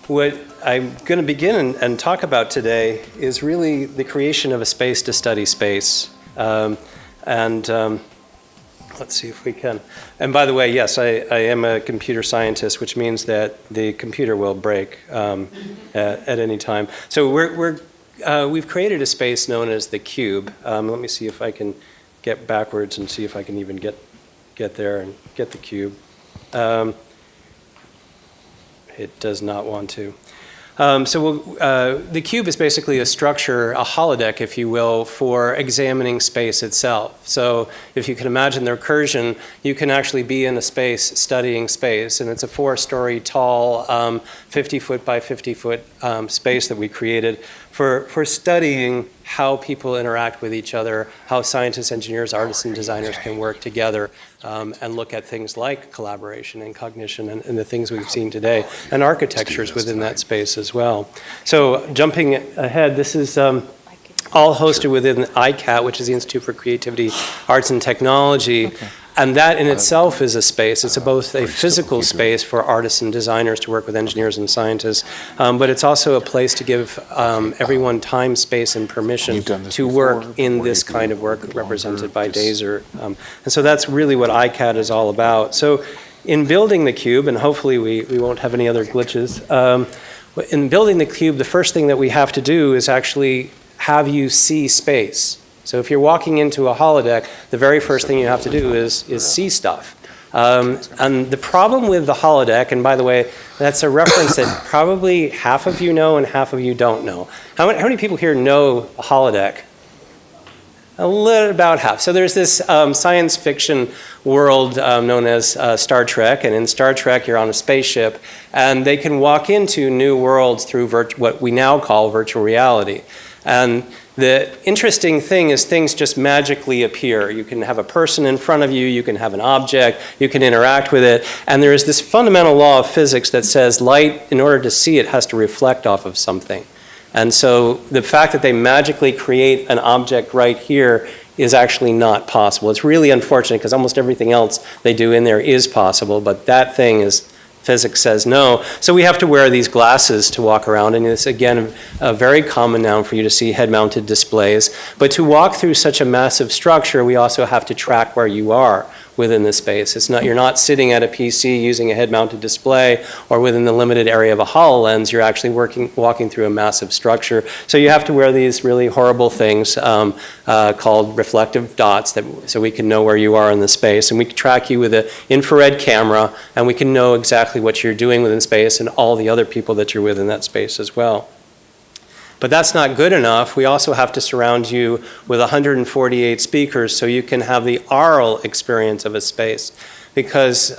what I'm going to begin and talk about today is really the creation of a space to study space. Let's see if we can. And by the way, yes, I am a computer scientist, which means that the computer will break at any time. So we've created a space known as the cube. Let me see if I can get backwards and see if I can even get there and get the cube. It does not want to. The cube is basically a structure, a holodeck, if you will, for examining space itself. So if you can imagine the recursion, you can actually be in a space studying space, and it's a 4-story tall, 50-foot by 50-foot space that we created for studying how people interact with each other, how scientists, engineers, artists, and designers can work together and look at things like collaboration and cognition and the things we've seen today, and architectures within that space as well. So jumping ahead, this is all hosted within ICAT, which is the Institute for Creativity, Arts, and Technology. Okay. And that in itself is a space. It's both a physical space for artists and designers to work with engineers and scientists, but it's also a place to give everyone time, space, and permission to work in this kind of work represented by Dazer. And so that's really what ICAT is all about. So in building the cube, and hopefully we won't have any other glitches, in building the cube, the first thing that we have to do is actually have you see space. So if you're walking into a holodeck, the very first thing you have to do is see stuff. And the problem with the holodeck, and by the way, that's a reference that probably half of you know and half of you don't know. How many people here know a holodeck? About half. So there's this science fiction world known as Star Trek, and in Star Trek you're on a spaceship, and they can walk into new worlds through what we now call virtual reality. And the interesting thing is things just magically appear. You can have a person in front of you, you can have an object, you can interact with it, and there is this fundamental law of physics that says light, in order to see it, has to reflect off of something. And so the fact that they magically create an object right here is actually not possible. It's really unfortunate because almost everything else they do in there is possible, but that thing is physics says no. So we have to wear these glasses to walk around, and it's, again, very common now for you to see head-mounted displays. But to walk through such a massive structure, we also have to track where you are within the space. You're not sitting at a PC using a head-mounted display or within the limited area of a HoloLens. You're actually walking through a massive structure. So you have to wear these really horrible things called reflective dots so we can know where you are in the space. And we can track you with an infrared camera, and we can know exactly what you're doing within space and all the other people that you're with in that space as well. But that's not good enough. We also have to surround you with 148 speakers so you can have the aural experience of a space. Because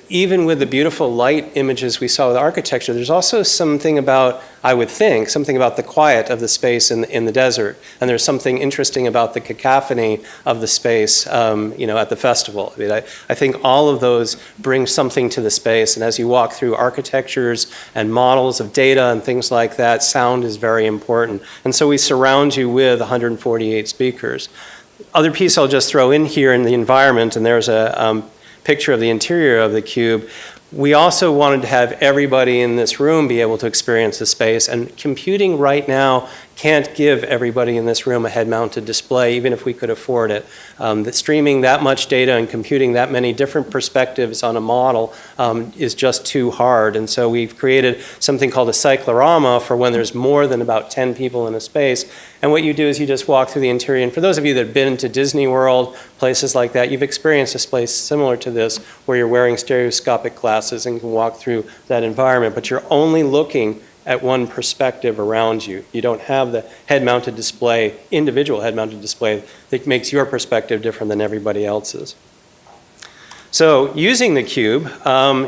even with the beautiful light images we saw with architecture, there's also something about, I would think, something about the quiet of the space in the desert. And there's something interesting about the cacophony of the space at the festival. I mean, I think all of those bring something to the space. And as you walk through architectures and models of data and things like that, sound is very important. And so we surround you with 148 speakers. Other piece I'll just throw in here in the environment, and there's a picture of the interior of the cube. We also wanted to have everybody in this room be able to experience the space, and computing right now can't give everybody in this room a head-mounted display, even if we could afford it. Streaming that much data and computing that many different perspectives on a model is just too hard. And so we've created something called a cyclorama for when there's more than about 10 people in a space. And what you do is you just walk through the interior. And for those of you that have been to Disney World, places like that, you've experienced a space similar to this where you're wearing stereoscopic glasses and can walk through that environment, but you're only looking at one perspective around you. You don't have the head-mounted display, individual head-mounted display that makes your perspective different than everybody else's. So using the cube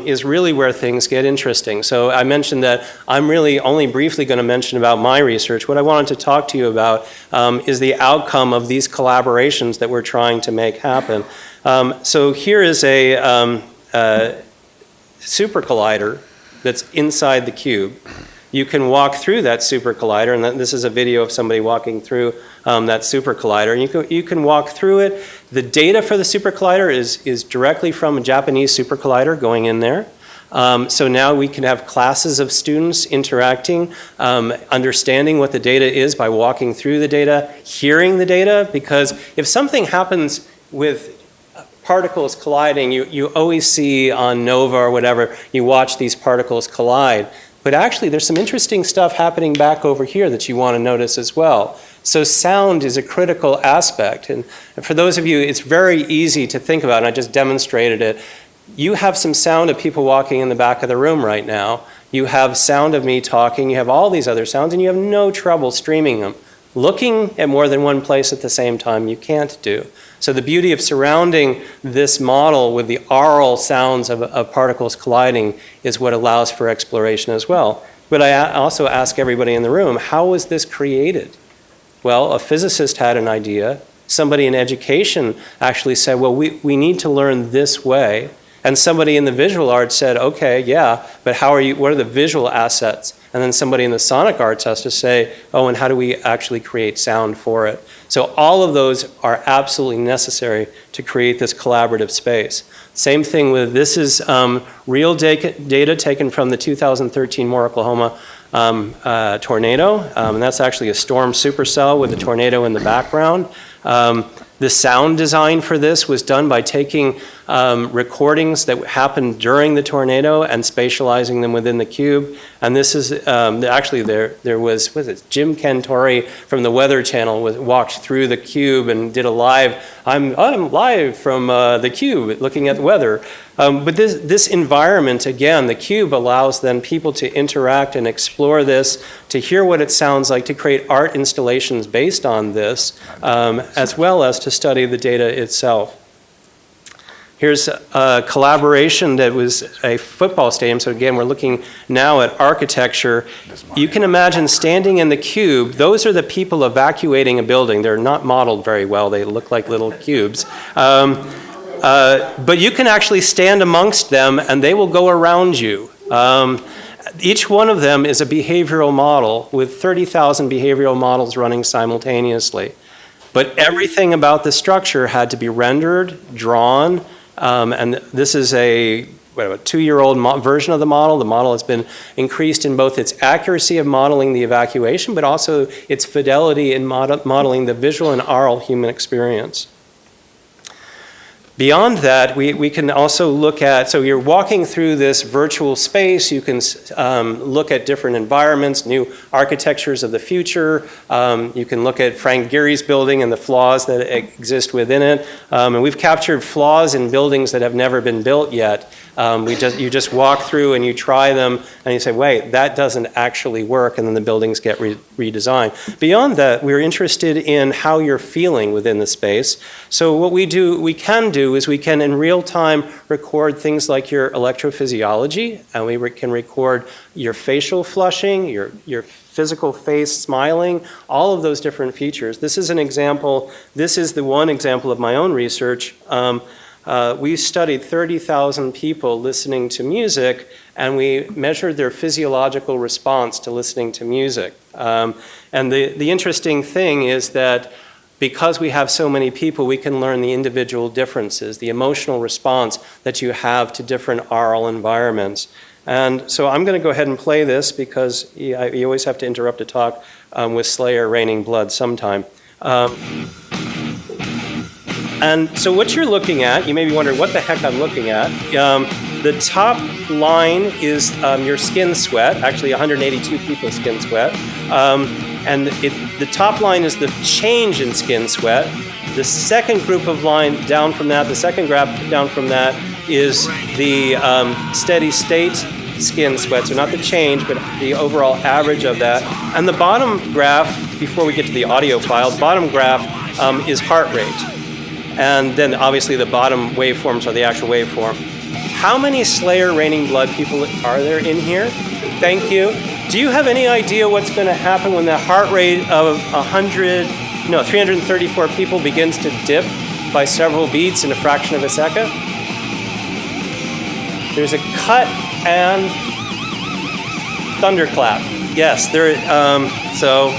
is really where things get interesting. So I mentioned that I'm really only briefly going to mention about my research. What I wanted to talk to you about is the outcome of these collaborations that we're trying to make happen. So here is a super collider that's inside the cube. You can walk through that super collider, and this is a video of somebody walking through that super collider. And you can walk through it. The data for the super collider is directly from a Japanese super collider going in there. So now we can have classes of students interacting, understanding what the data is by walking through the data, hearing the data, because if something happens with particles colliding, you always see on NOVA or whatever, you watch these particles collide. But actually, there's some interesting stuff happening back over here that you want to notice as well. So sound is a critical aspect. And for those of you, it's very easy to think about, and I just demonstrated it. You have some sound of people walking in the back of the room right now. You have sound of me talking. You have all these other sounds, and you have no trouble streaming them. Looking at more than one place at the same time, you can't do. So the beauty of surrounding this model with the aural sounds of particles colliding is what allows for exploration as well. But I also ask everybody in the room, how was this created? Well, a physicist had an idea. Somebody in education actually said, well, we need to learn this way. And somebody in the visual arts said, okay, yeah, but what are the visual assets? And then somebody in the sonic arts has to say, oh, and how do we actually create sound for it? So all of those are absolutely necessary to create this collaborative space. Same thing with, this is real data taken from the 2013 Moore, Oklahoma tornado. And that's actually a storm supercell with a tornado in the background. The sound design for this was done by taking recordings that happened during the tornado and spatializing them within the cube. And this is, actually there was Jim Cantori from the Weather Channel walked through the cube and did a live, I'm live from the cube looking at the weather. But this environment, again, the cube allows then people to interact and explore this, to hear what it sounds like, to create art installations based on this, as well as to study the data itself. Here's a collaboration that was a football stadium. So again, we're looking now at architecture. You can imagine standing in the cube. Those are the people evacuating a building. They're not modeled very well. They look like little cubes. But you can actually stand amongst them and they will go around you. Each one of them is a behavioral model with 30,000 behavioral models running simultaneously. But everything about the structure had to be rendered, drawn, and this is a 2-year-old version of the model. The model has been increased in both its accuracy of modeling the evacuation, but also its fidelity in modeling the visual and aural human experience. Beyond that, we can also look at, so you're walking through this virtual space, you can look at different environments, new architectures of the future, you can look at Frank Gehry's building and the flaws that exist within it, and we've captured flaws in buildings that have never been built yet. You just walk through and you try them and you say, wait, that doesn't actually work, and then the buildings get redesigned. Beyond that, we're interested in how you're feeling within the space. So what we can do is we can in real time record things like your electrophysiology, and we can record your facial flushing, your physical face smiling, all of those different features. This is an example, this is the one example of my own research. We studied 30,000 people listening to music, and we measured their physiological response to listening to music. And the interesting thing is that because we have so many people, we can learn the individual differences, the emotional response that you have to different aural environments. And so I'm going to go ahead and play this because you always have to interrupt a talk with Slayer Raining Blood sometime. And so what you're looking at, you may be wondering what the heck I'm looking at. The top line is your skin sweat, actually 182 people's skin sweat. And the top line is the change in skin sweat. The second group of line down from that, the second graph down from that is the steady state skin sweat, so not the change, but the overall average of that. And the bottom graph, before we get to the audio file, the bottom graph is heart rate. And then obviously the bottom waveforms are the actual waveform. How many Slayer Raining Blood people are there in here? Thank you. Do you have any idea what's going to happen when the heart rate of 334 people begins to dip by several beats in a fraction of a second? There's a cut and thunderclap. Yes, so.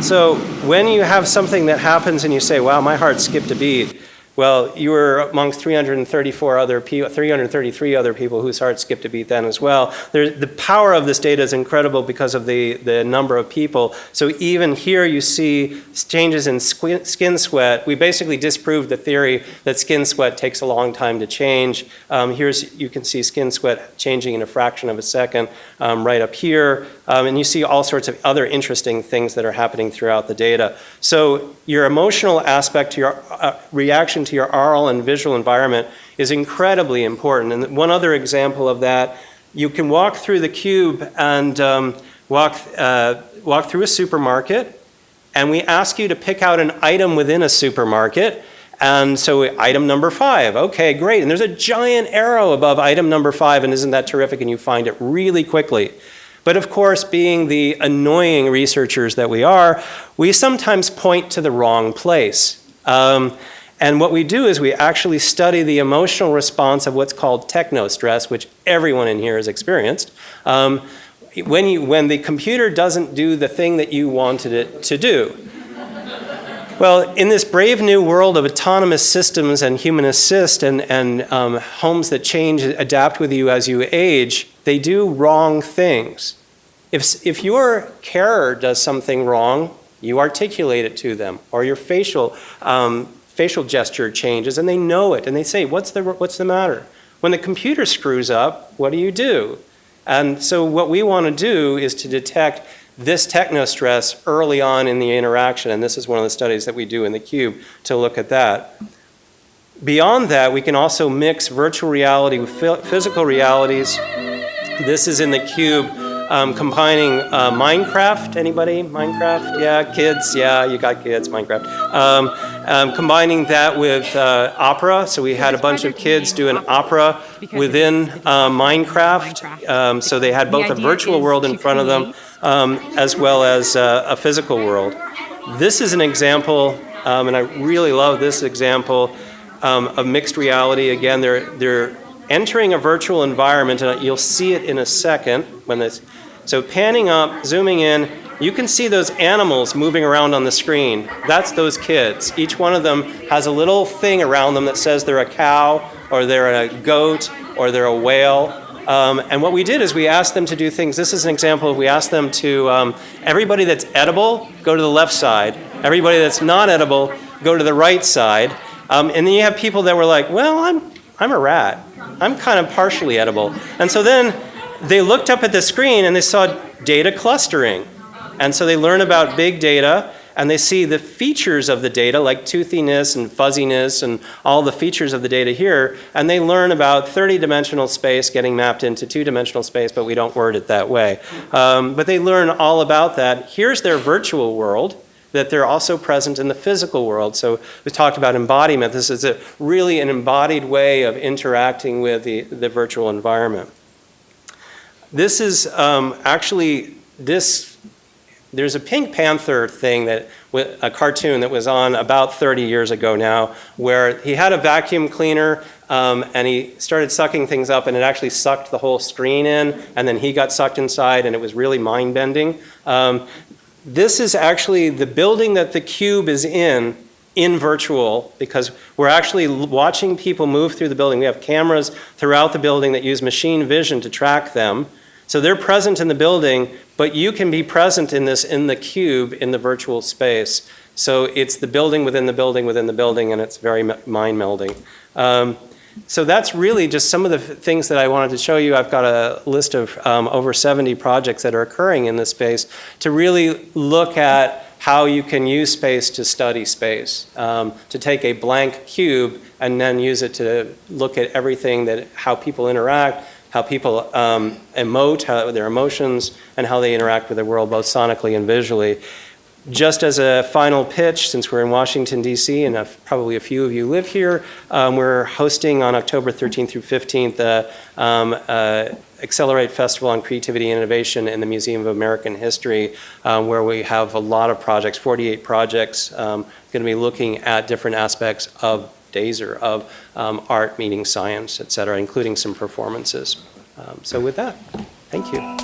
So when you have something that happens and you say, wow, my heart skipped a beat, well, you were amongst 333 other people whose hearts skipped a beat then as well. The power of this data is incredible because of the number of people. So even here you see changes in skin sweat. We basically disproved the theory that skin sweat takes a long time to change. You can see skin sweat changing in a fraction of a second right up here. And you see all sorts of other interesting things that are happening throughout the data. So your emotional aspect to your reaction to your oral and visual environment is incredibly important. And one other example of that, you can walk through the cube and walk through a supermarket, and we ask you to pick out an item within a supermarket. And so item number 5, okay, great. And there's a giant arrow above item number 5, and isn't that terrific? And you find it really quickly. But of course, being the annoying researchers that we are, we sometimes point to the wrong place. And what we do is we actually study the emotional response of what's called techno stress, which everyone in here has experienced. When the computer doesn't do the thing that you wanted it to do. Well, in this brave new world of autonomous systems and human assist and homes that change, adapt with you as you age, they do wrong things. If your carer does something wrong, you articulate it to them, or your facial gesture changes, and they know it, and they say, what's the matter? When the computer screws up, what do? And so what we want to do is to detect this techno stress early on in the interaction, and this is one of the studies that we do in the cube to look at that. Beyond that, we can also mix virtual reality with physical realities. This is in the cube, combining Minecraft. Anybody? Minecraft? Yeah, kids. Yeah, you got kids, Minecraft. Combining that with opera. So we had a bunch of kids do an opera within Minecraft. So they had both a virtual world in front of them as well as a physical world. This is an example, and I really love this example of mixed reality. Again, they're entering a virtual environment, and you'll see it in a second. So panning up, zooming in, you can see those animals moving around on the screen. That's those kids. Each one of them has a little thing around them that says they're a cow, or they're a goat, or they're a whale. And what we did is we asked them to do things. This is an example. We asked them to, everybody that's edible, go to the left side. Everybody that's not edible, go to the right side. And then you have people that were like, well, I'm a rat. I'm kind of partially edible. And so then they looked up at the screen and they saw data clustering. And so they learn about big data, and they see the features of the data, like toothiness and fuzziness and all the features of the data here. And they learn about 30-dimensional space getting mapped into 2-dimensional space, but we don't word it that way. But they learn all about that. Here's their virtual world, that they're also present in the physical world. So we talked about embodiment. This is really an embodied way of interacting with the virtual environment. This is there's a Pink Panther thing, a cartoon that was on about 30 years ago now, where he had a vacuum cleaner and he started sucking things up, and it actually sucked the whole screen in, and then he got sucked inside, and it was really mind-bending. This is actually the building that the cube is in virtual, because we're actually watching people move through the building. We have cameras throughout the building that use machine vision to track them. So they're present in the building, but you can be present in the cube in the virtual space. So it's the building within the building within the building, and it's very mind-melding. So that's really just some of the things that I wanted to show you. I've got a list of over 70 projects that are occurring in this space to really look at how you can use space to study space, to take a blank cube and then use it to look at everything how people interact, how people emote, how their emotions, and how they interact with the world, both sonically and visually. Just as a final pitch, since we're in Washington, D.C., and probably a few of you live here, we're hosting on October 13th through 15th the Accelerate Festival on Creativity and Innovation in the Museum of American History, where we have a lot of projects, 48 projects, going to be looking at different aspects of DASER, of art meeting science, et cetera, including some performances. So with that, thank you.